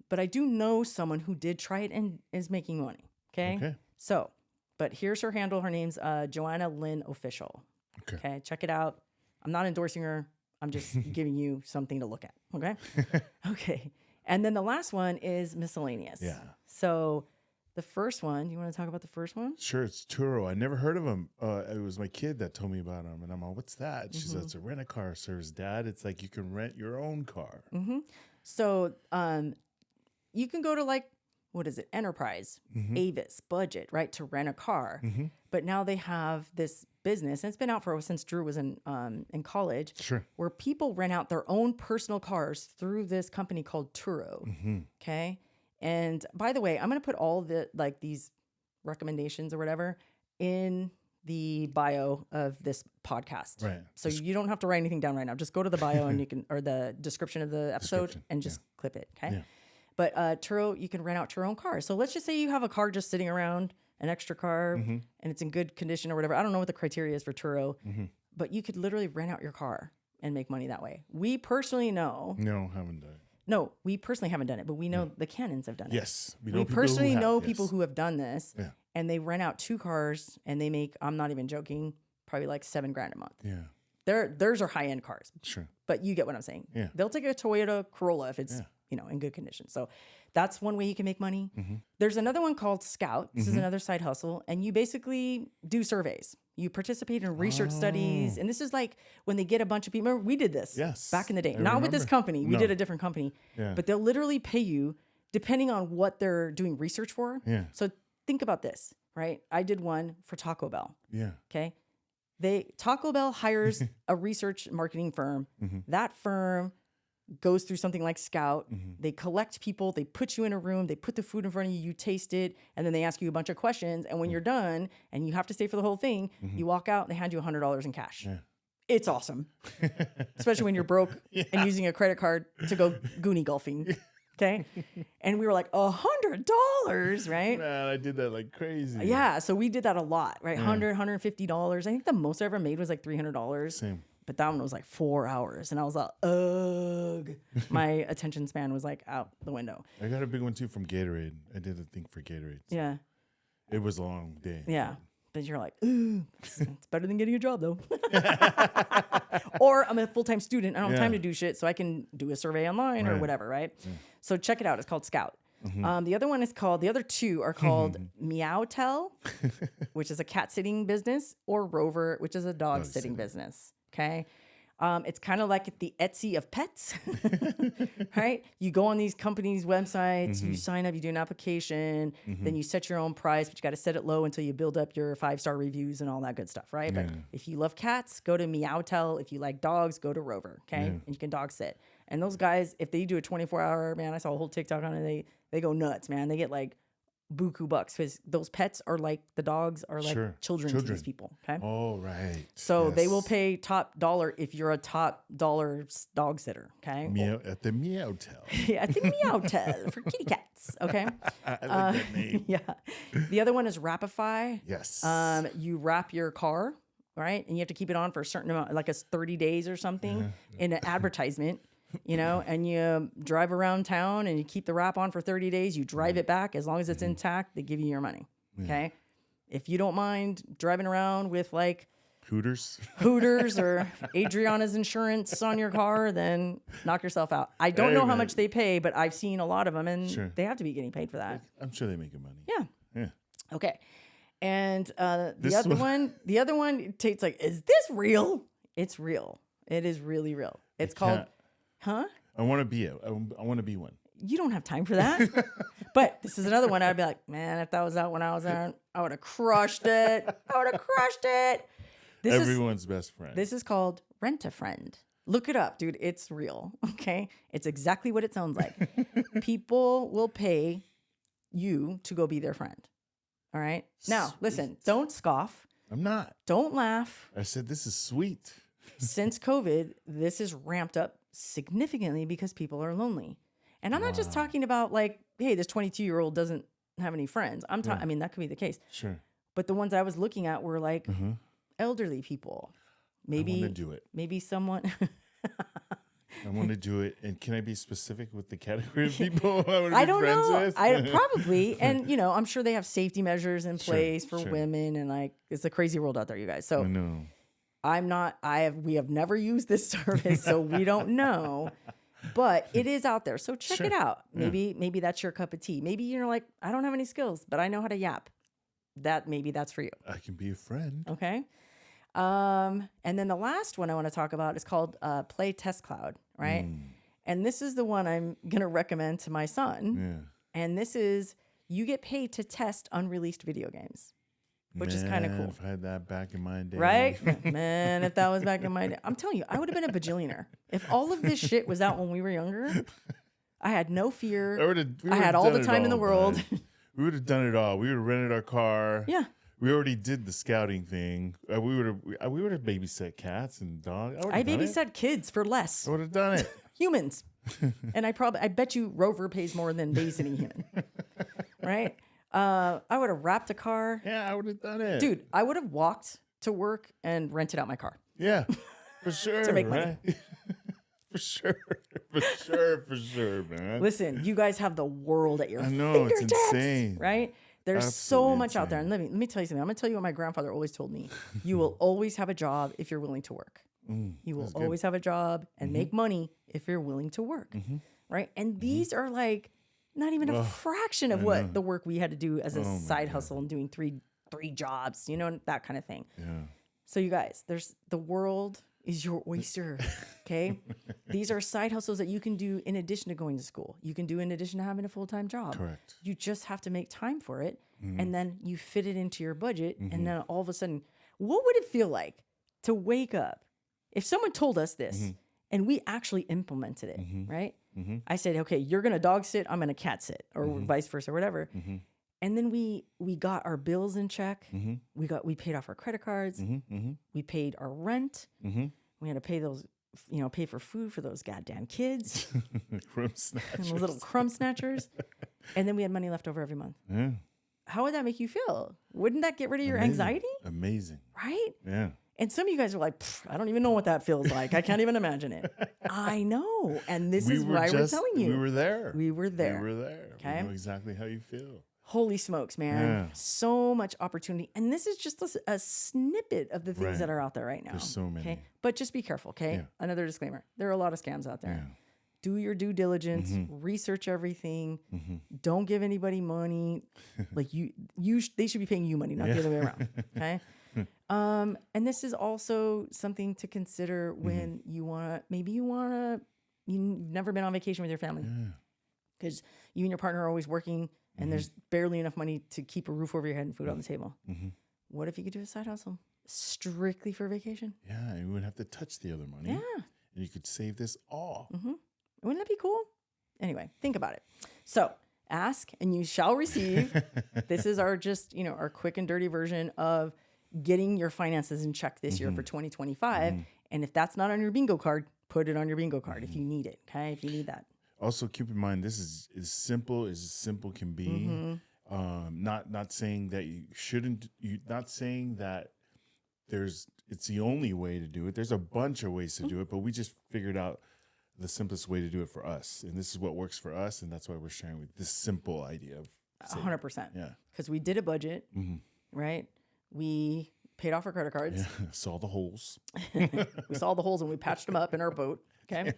But I do know someone who did try it and is making money. Okay. So, but here's her handle. Her name's Joanna Lynn Official. Okay. Check it out. I'm not endorsing her. I'm just giving you something to look at. Okay. Okay. And then the last one is miscellaneous. Yeah. So the first one, you want to talk about the first one? Sure. It's Turo. I never heard of him. It was my kid that told me about him. And I'm like, what's that? She said, it's a rent-a-car service, Dad. It's like you can rent your own car. So you can go to like, what is it? Enterprise, Avis, Budget, right? To rent a car. But now they have this business, and it's been out since Drew was in college. Sure. Where people rent out their own personal cars through this company called Turo. Okay. And by the way, I'm going to put all the these recommendations or whatever in the bio of this podcast. Right. So you don't have to write anything down right now. Just go to the bio and you can, or the description of the episode and just clip it. Okay. Yeah. But Turo, you can rent out your own car. So let's just say you have a car just sitting around, an extra car, and it's in good condition or whatever. I don't know what the criteria is for Turo, but you could literally rent out your car and make money that way. We personally know. No, haven't done it. No, we personally haven't done it, but we know the Cannons have done it. Yes. We personally know people who have done this, and they rent out 2 cars and they make, I'm not even joking, probably like $7,000 a month. Yeah. Theirs are high-end cars. Sure. But you get what I'm saying. Yeah. They'll take a Toyota Corolla if it's, in good condition. So that's one way you can make money. There's another one called Scout. This is another side hustle. And you basically do surveys. You participate in research studies. And this is like when they get a bunch of people. Remember, we did this back in the day. Not with this company. We did a different company. Yeah. But they'll literally pay you depending on what they're doing research for. Yeah. So think about this, right? I did one for Taco Bell. Yeah. Okay. Taco Bell hires a research marketing firm. That firm goes through something like Scout. They collect people. They put you in a room. They put the food in front of you. You taste it. And then they ask you a bunch of questions. And when you're done and you have to stay for the whole thing, you walk out and they hand you $100 in cash. Yeah. It's awesome. Especially when you're broke and using a credit card to go goonie golfing. Okay. And we were like, $100, right? Man, I did that like crazy. Yeah. So we did that a lot, right? $100, $150. I think the most I ever made was like $300. Same. But that one was like 4 hours. And I was like, ugh. My attention span was like out the window. I got a big one too from Gatorade. I did a thing for Gatorade. So yeah. It was a long day. Yeah. But you're like, ooh, it's better than getting a job though. Or I'm a full-time student. I don't have time to do shit. So I can do a survey online or whatever, right? Yeah. So check it out. It's called Scout. The other two are called Meowtel, which is a cat sitting business, or Rover, which is a dog sitting business. Okay. It's kind of like the Etsy of pets, right? You go on these companies' websites, you sign up, you do an application, then you set your own price, but you got to set it low until you build up your 5-star reviews and all that good stuff, right? Yeah. But if you love cats, go to Meowtel. If you like dogs, go to Rover, okay? And you can dog sit. And those guys, if they do a 24-hour, man, I saw a whole TikTok on it, they go nuts, man. They get like buku bucks because those pets are like, the dogs are like children to these people. Okay. Oh, right. So they will pay top dollar if you're a top dollar dog sitter. Okay. At the Meowtel. Yeah, at the Meowtel for kitty cats. Okay. I like that name. Yeah. The other one is Rapify. Yes. You wrap your car, right? And you have to keep it on for a certain amount, like it's 30 days or something in an advertisement. And you drive around town and you keep the wrap on for 30 days. You drive it back. As long as it's intact, they give you your money. Okay. If you don't mind driving around with like Hooters or Adriana's insurance on your car, then knock yourself out. I don't know how much they pay, but I've seen a lot of them and they have to be getting paid for that. I'm sure they make money. Yeah. Yeah. Okay. And the other one takes like, is this real? It's real. It is really real. It's called... Huh? I want to be one. You don't have time for that. But this is another one. I'd be like, man, if that was out when I was there, I would have crushed it. Everyone's best friend. This is called Rent a Friend. Look it up, dude. It's real. Okay. It's exactly what it sounds like. People will pay you to go be their friend. All right. Now, listen, don't scoff. I'm not. Don't laugh. I said, this is sweet. Since COVID, this is ramped up significantly because people are lonely. And I'm not just talking about like, hey, this 22-year-old doesn't have any friends. I mean, that could be the case. Sure. But the ones I was looking at were like elderly people. Maybe I want to do it. Maybe someone. I want to do it. And can I be specific with the category of people I don't know. I probably. And, I'm sure they have safety measures in place for women. And like, it's a crazy world out there, you guys. So I know. We have never used this service, so we don't know, but it is out there. So check it out. Maybe that's your cup of tea. Maybe you're like, I don't have any skills, but I know how to yap. Maybe that's for you. I can be a friend. Okay. And then the last one I want to talk about is called Play Test Cloud, right? And this is the one I'm going to recommend to my son. Yeah. And this is, you get paid to test unreleased video games. Which is kind of cool. If I had that back in my day. Right? Man, if that was back in my day. I'm telling you, I would have been a bajillionaire. If all of this shit was out when we were younger, I had no fear. I had all the time in the world. We would have done it all. We would have rented our car. Yeah. We already did the scouting thing. We would have babysat cats and dogs. I babysat kids for less. I would have done it. Humans. And I bet you Rover pays more than babysitting human, right? I would have wrapped a car. Yeah, I would have done it. Dude, I would have walked to work and rented out my car. Yeah, for sure. To make money. Right? For sure, man. Listen, you guys have the world at your fingertips. It's insane. Right? There's Absolutely so much insane. out there. And let me tell you something. I'm going to tell you what my grandfather always told me. You will always have a job if you're willing to work. You will always have a job and make money if you're willing to work. Right? And these are like not even a fraction of what the work we had to do as a side hustle and doing three jobs, you know, that kind of thing. Yeah. So you guys, the world is your oyster. Okay. These are side hustles that you can do in addition to going to school. You can do in addition to having a full-time job. Correct. You just have to make time for it. And then you fit it into your budget. And then all of a sudden, what would it feel like to wake up if someone told us this and we actually implemented it, right? I said, okay, you're going to dog sit, I'm going to cat sit, or vice versa, or whatever. And then we got our bills in check. We paid off our credit cards. We paid our rent. We had to pay those, pay for food for those goddamn kids, Crumb snatchers. those little crumb snatchers. And then we had money left over every month. Yeah. How would that make you feel? Wouldn't that get rid of your anxiety? Amazing. Right? Yeah. And some of you guys are like, I don't even know what that feels like. I can't even imagine it. I know. And this is why we're telling you. We were there. We were there. We were there. Okay. We know exactly how you feel. Holy smokes, man. Yeah. So much opportunity. And this is just a snippet of the things Right. that are out there right now. There's so many. Okay. But just be careful. Okay. Yeah. Another disclaimer. There are a lot of scams out there. Yeah. Do your due diligence, research everything. Don't give anybody money. Like they should be paying you money, not the other way around. Okay. And this is also something to consider when you've never been on vacation with your family because you and your partner are always working and there's barely enough money to keep a roof over your head and food on the table. What if you could do a side hustle strictly for vacation? Yeah. You wouldn't have to touch the other money. Yeah. And you could save this all. Wouldn't that be cool? Anyway, think about it. So ask and you shall receive. This is our our quick and dirty version of getting your finances in check this year for 2025. And if that's not on your bingo card, put it on your bingo card if you need it. Okay. If you need that. Also, keep in mind, this is as simple can be. Not saying that you shouldn't, not saying that it's the only way to do it. There's a bunch of ways to do it, but we just figured out the simplest way to do it for us. And this is what works for us. And that's why we're sharing with this simple idea of saving. 100%. Yeah. Because we did a budget, right? We paid off our credit cards. Yeah. Saw the holes. We saw the holes and we patched them up in our boat. Okay.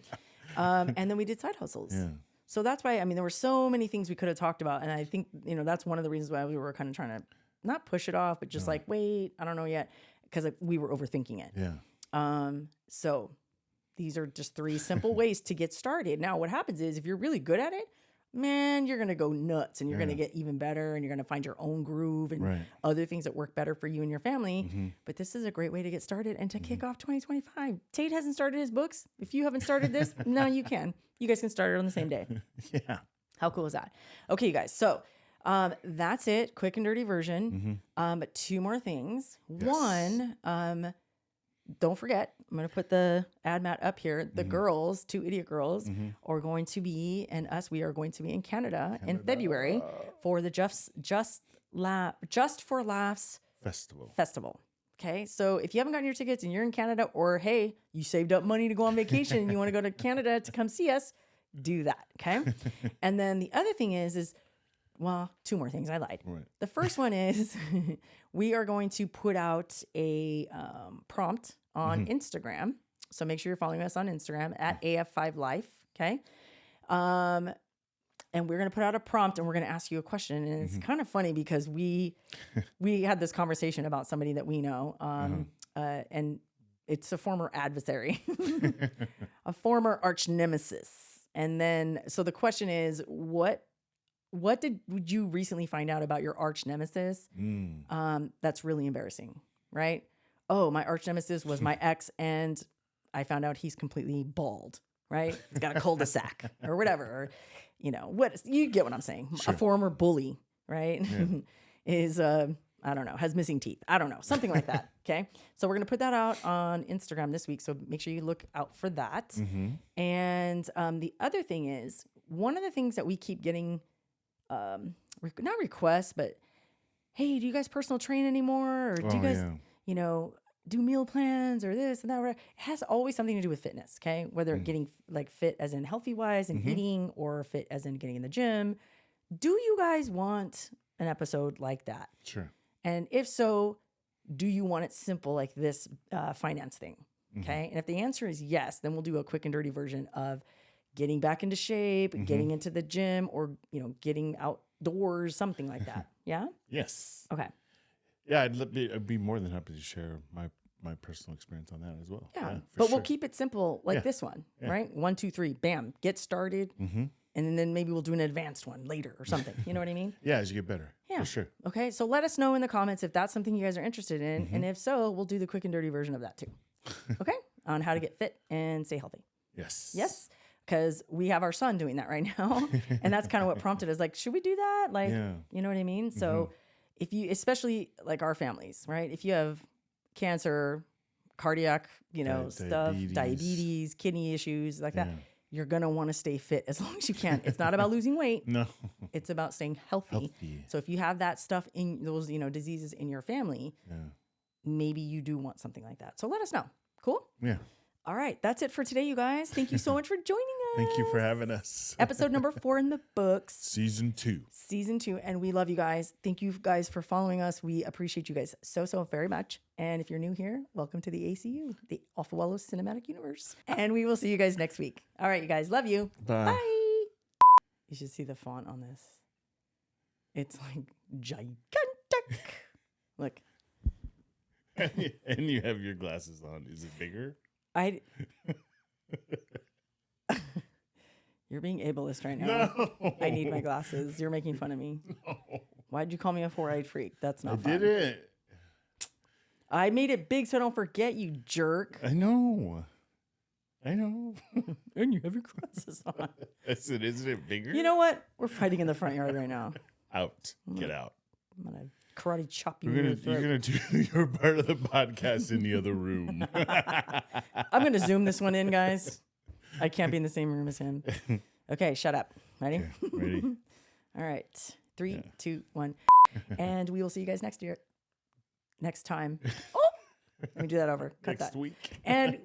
And then we did side hustles. Yeah. So that's why, there were so many things we could have talked about. And I think, that's one of the reasons why we were kind of trying to not push it off, but just wait, I don't know yet. Because we were overthinking it. Yeah. So these are just 3 simple ways to get started. Now, what happens is if you're really good at it, man, you're going to go nuts and you're going to get even better and you're going to find your own groove and other things that work better for you and your family. But this is a great way to get started and to kick off 2025. Tate hasn't started his books. If you haven't started this, no, you can. You guys can start it on the same day. Yeah. How cool is that? Okay, you guys. So that's it. Quick and dirty version. 2 more things. Yes. One, don't forget, I'm going to put the ad mat up here. The girls, 2 idiot girls, are going to be, and us, we are going to be in Canada in February for the Just for Laughs Festival. Okay, so if you haven't gotten your tickets and you're in Canada, or hey, you saved up money to go on vacation and you want to go to Canada to come see us, do that. Okay, and then the other thing is 2 more things. I lied. Right. The first one is we are going to put out a prompt on Instagram. So make sure you're following us on Instagram at AF5Life. Okay. And we're going to put out a prompt and we're going to ask you a question. And it's kind of funny because we had this conversation about somebody that we know. And it's a former adversary, a former arch nemesis. And then, so the question is, what did you recently find out about your arch nemesis? That's really embarrassing, right? Oh, my arch nemesis was my ex, and I found out he's completely bald, right? He's got a cul-de-sac or whatever. Or, what you get what I'm saying. Sure. A former bully, right? Yeah. is I don't know, has missing teeth. I don't know, something like that. Okay. So we're going to put that out on Instagram this week. So make sure you look out for that. Mm-hmm. And the other thing is, one of the things that we keep getting, not requests, but hey, do you guys personal train anymore? Or do you guys, do meal plans or this and that? It has always something to do with fitness. Okay. Whether getting like fit as in healthy wise and eating, or fit as in getting in the gym. Do you guys want an episode like that? Sure. And if so, do you want it simple like this finance thing? Okay. And if the answer is yes, then we'll do a quick and dirty version of getting back into shape, getting into the gym, or, getting outdoors, something like that. Yeah? Yes. Okay. Yeah, I'd be more than happy to share my personal experience on that as well. Yeah. But we'll keep it simple like this one, right? 1, 2, 3, bam, get started. And then maybe we'll do an advanced one later or something. You know what I mean? Yeah, as you get better. Yeah. For sure. Okay. So let us know in the comments if that's something you guys are interested in. And if so, we'll do the quick and dirty version of that too. Okay. On how to get fit and stay healthy. Yes. Yes. Because we have our son doing that right now. And that's kind of what prompted us. Like, should we do that? Like, you know what I mean? So if you, especially like our families, right? If you have cancer, cardiac, stuff, diabetes, kidney issues like that, you're going to want to stay fit as long as you can. It's not about losing weight. No. It's about staying healthy. So if you have that stuff in those, diseases in your family, maybe you do want something like that. So let us know. Cool? Yeah. All right. That's it for today, you guys. Thank you so much for joining us. Thank you for having us. Episode number 4 in the books. Season 2. And we love you guys. Thank you guys for following us. We appreciate you guys so very much. And if you're new here, welcome to the ACU, the Alpha Cinematic Universe. And we will see you guys next week. All right, you guys. Love you. Bye. Bye. You should see the font on this. It's like gigantic. Look. And you have your glasses on. Is it bigger? You're being ableist right now. No. I need my glasses. You're making fun of me. No. Why'd you call me a 4-eyed freak? That's not fun. I didn't. I made it big so I don't forget, you jerk. I know. And you have your glasses on. I said, isn't it bigger? You know what? We're fighting in the front yard right now. Out. Get out. I'm going to karate chop you. You're going to do your part of the podcast in the other room. I'm going to zoom this one in, guys. I can't be in the same room as him. Okay, shut up. Ready? Okay, ready? All right. 3, 2, 1. And we will see you guys next time. Oh! Let me do that over. Cut Next that. week. And